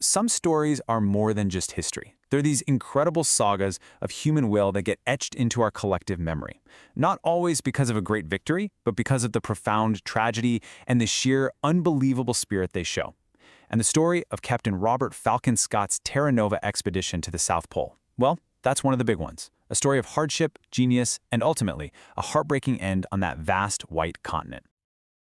Some stories are more than just history. They're these incredible sagas of human will that get etched into our collective memory. Not always because of a great victory, but because of the profound tragedy and the sheer unbelievable spirit they show. And the story of Captain Robert Falcon Scott's Terra Nova expedition to the South Pole, well, that's one of the big ones. A story of hardship, genius, and ultimately, a heartbreaking end on that vast white continent.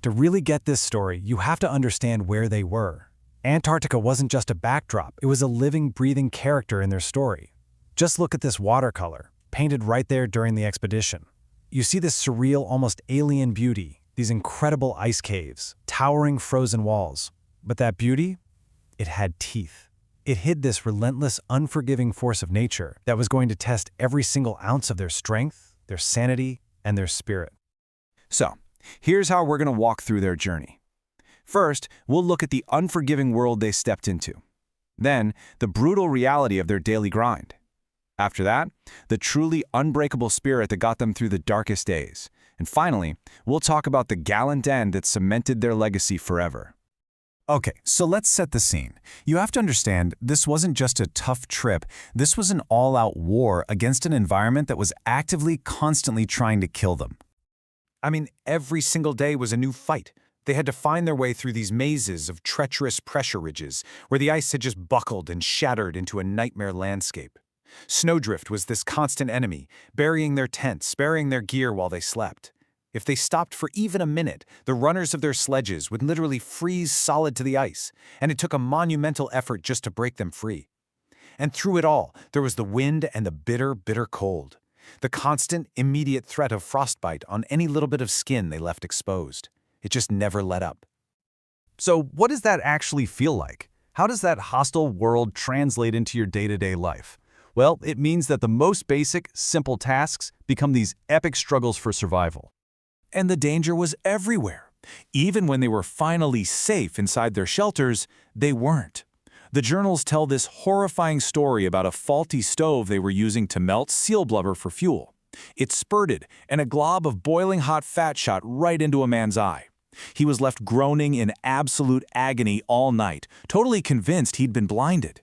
To really get this story, you have to understand where they were. Antarctica wasn't just a backdrop, it was a living, breathing character in their story. Just look at this watercolor, painted right there during the expedition. You see this surreal, almost alien beauty, these incredible ice caves, towering frozen walls. But that beauty? It had teeth. It hid this relentless, unforgiving force of nature that was going to test every single ounce of their strength, their sanity, and their spirit. So, here's how we're going to walk through their journey. First, we'll look at the unforgiving world they stepped into. Then, the brutal reality of their daily grind. After that, the truly unbreakable spirit that got them through the darkest days. And finally, we'll talk about the gallant end that cemented their legacy forever. Okay, so let's set the scene. You have to understand, this wasn't just a tough trip, this was an all-out war against an environment that was actively, constantly trying to kill them. I mean, every single day was a new fight. They had to find their way through these mazes of treacherous pressure ridges, where the ice had just buckled and shattered into a nightmare landscape. Snowdrift was this constant enemy, burying their tents, burying their gear while they slept. If they stopped for even a minute, the runners of their sledges would literally freeze solid to the ice, and it took a monumental effort just to break them free. And through it all, there was the wind and the bitter, bitter cold. The constant, immediate threat of frostbite on any little bit of skin they left exposed. It just never let up. So what does that actually feel like? How does that hostile world translate into your day-to-day life? Well, it means that the most basic, simple tasks become these epic struggles for survival. And the danger was everywhere. Even when they were finally safe inside their shelters, they weren't. The journals tell this horrifying story about a faulty stove they were using to melt seal blubber for fuel. It spurted, and a glob of boiling hot fat shot right into a man's eye. He was left groaning in absolute agony all night, totally convinced he'd been blinded.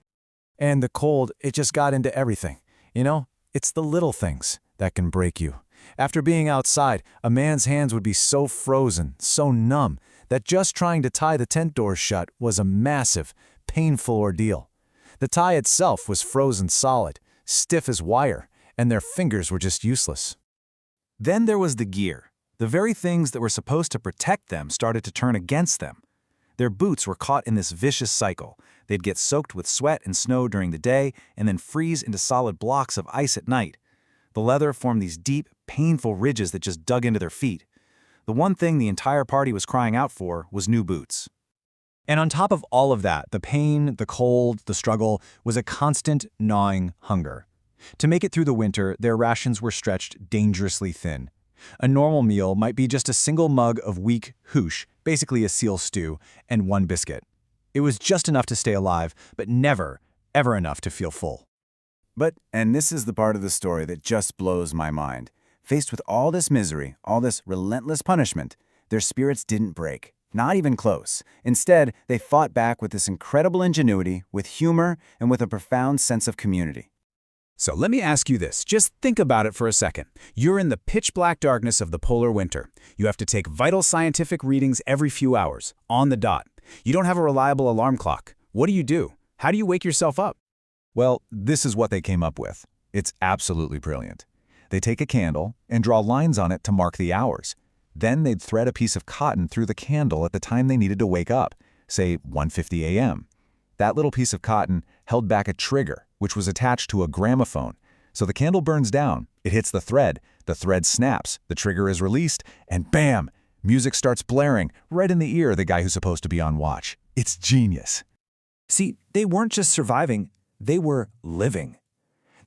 And the cold, it just got into everything. It's the little things that can break you. After being outside, a man's hands would be so frozen, so numb, that just trying to tie the tent doors shut was a massive, painful ordeal. The tie itself was frozen solid, stiff as wire, and their fingers were just useless. Then there was the gear. The very things that were supposed to protect them started to turn against them. Their boots were caught in this vicious cycle. They'd get soaked with sweat and snow during the day and then freeze into solid blocks of ice at night. The leather formed these deep, painful ridges that just dug into their feet. The one thing the entire party was crying out for was new boots. And on top of all of that, the pain, the cold, the struggle was a constant, gnawing hunger. To make it through the winter, their rations were stretched dangerously thin. A normal meal might be just a single mug of weak hoosh, basically a seal stew, and one biscuit. It was just enough to stay alive, but never, ever enough to feel full. But, and this is the part of the story that just blows my mind, faced with all this misery, all this relentless punishment, their spirits didn't break. Not even close. Instead, they fought back with this incredible ingenuity, with humor, and with a profound sense of community. So let me ask you this. Just think about it for a second. You're in the pitch-black darkness of the polar winter. You have to take vital scientific readings every few hours, on the dot. You don't have a reliable alarm clock. What do? How do you wake yourself up? Well, this is what they came up with. It's absolutely brilliant. They take a candle and draw lines on it to mark the hours. Then they'd thread a piece of cotton through the candle at the time they needed to wake up, say 1:50 a.m. That little piece of cotton held back a trigger, which was attached to a gramophone. So the candle burns down, it hits the thread snaps, the trigger is released, and bam! Music starts blaring right in the ear of the guy who's supposed to be on watch. It's genius. See, they weren't just surviving, they were living.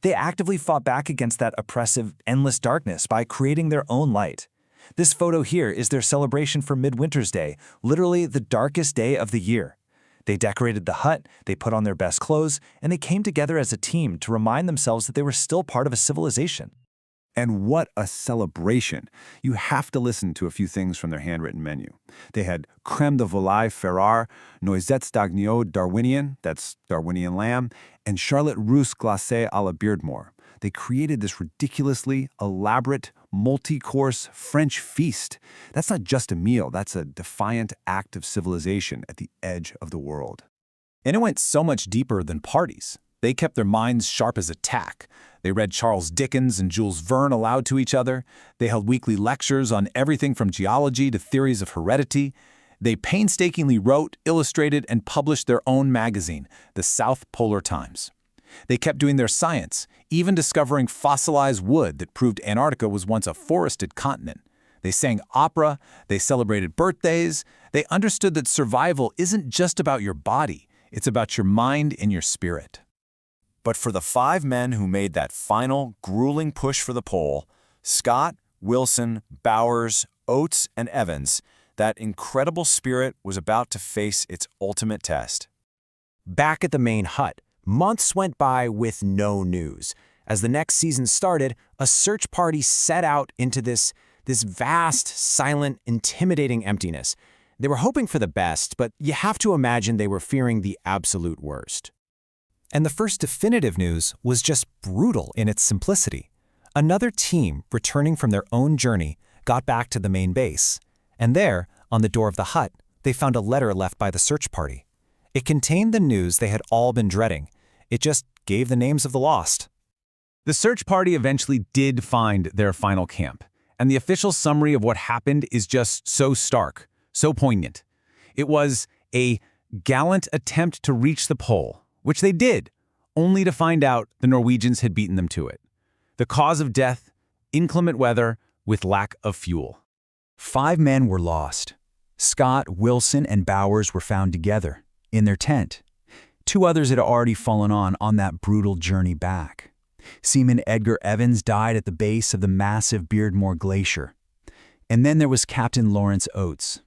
They actively fought back against that oppressive, endless darkness by creating their own light. This photo here is their celebration for Midwinter's Day, literally the darkest day of the year. They decorated the hut, they put on their best clothes, and they came together as a team to remind themselves that they were still part of a civilization. And what a celebration. You have to listen to a few things from their handwritten menu. They had crème de volaille Ferrare, noisettes d'agneau Darwinian, that's Darwinian lamb, and Charlotte Russe glacée à la Beardmore. They created this ridiculously elaborate, multi-course French feast. That's not just a meal, that's a defiant act of civilization at the edge of the world. And it went so much deeper than parties. They kept their minds sharp as a tack. They read Charles Dickens and Jules Verne aloud to each other. They held weekly lectures on everything from geology to theories of heredity. They painstakingly wrote, illustrated, and published their own magazine, the South Polar Times. They kept doing their science, even discovering fossilized wood that proved Antarctica was once a forested continent. They sang opera, they celebrated birthdays, they understood that survival isn't just about your body, it's about your mind and your spirit. But for the 5 men who made that final, grueling push for the pole, Scott, Wilson, Bowers, Oates, and Evans, that incredible spirit was about to face its ultimate test. Back at the main hut, months went by with no news. As the next season started, a search party set out into this vast, silent, intimidating emptiness. They were hoping for the best, but you have to imagine they were fearing the absolute worst. And the first definitive news was just brutal in its simplicity. Another team, returning from their own journey, got back to the main base. And there, on the door of the hut, they found a letter left by the search party. It contained the news they had all been dreading. It just gave the names of the lost. The search party eventually did find their final camp, and the official summary of what happened is just so stark, so poignant. It was a gallant attempt to reach the pole, which they did, only to find out the Norwegians had beaten them to it. The cause of death, inclement weather with lack of fuel. 5 men were lost. Scott, Wilson, and Bowers were found together, in their tent. 2 others had already fallen on that brutal journey back. Seaman Edgar Evans died at the base of the massive Beardmore Glacier. And then there was Captain Lawrence Oates.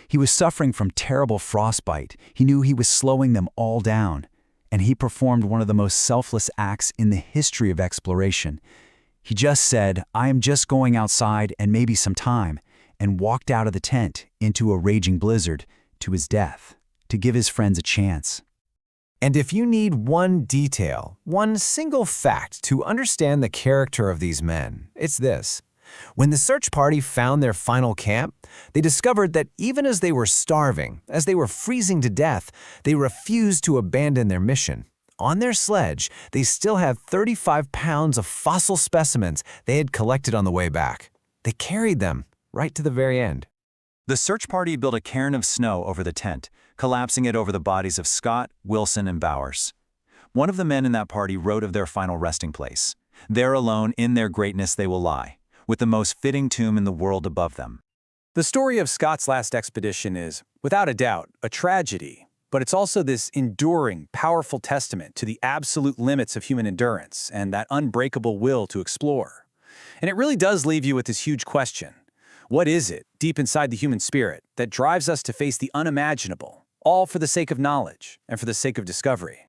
He was suffering from terrible frostbite. He knew he was slowing them all down. And he performed one of the most selfless acts in the history of exploration. He just said, "I am just going outside and maybe some time," and walked out of the tent into a raging blizzard to his death, to give his friends a chance. And if you need one detail, one single fact to understand the character of these men, it's this. When the search party found their final camp, they discovered that even as they were starving, as they were freezing to death, they refused to abandon their mission. On their sledge, they still had 35 pounds of fossil specimens they had collected on the way back. They carried them right to the very end. The search party built a cairn of snow over the tent, collapsing it over the bodies of Scott, Wilson, and Bowers. One of the men in that party wrote of their final resting place. There alone, in their greatness they will lie, with the most fitting tomb in the world above them. The story of Scott's last expedition is, without a doubt, a tragedy, but it's also this enduring, powerful testament to the absolute limits of human endurance and that unbreakable will to explore. And it really does leave you with this huge question. What is it, deep inside the human spirit, that drives us to face the unimaginable, all for the sake of knowledge and for the sake of discovery?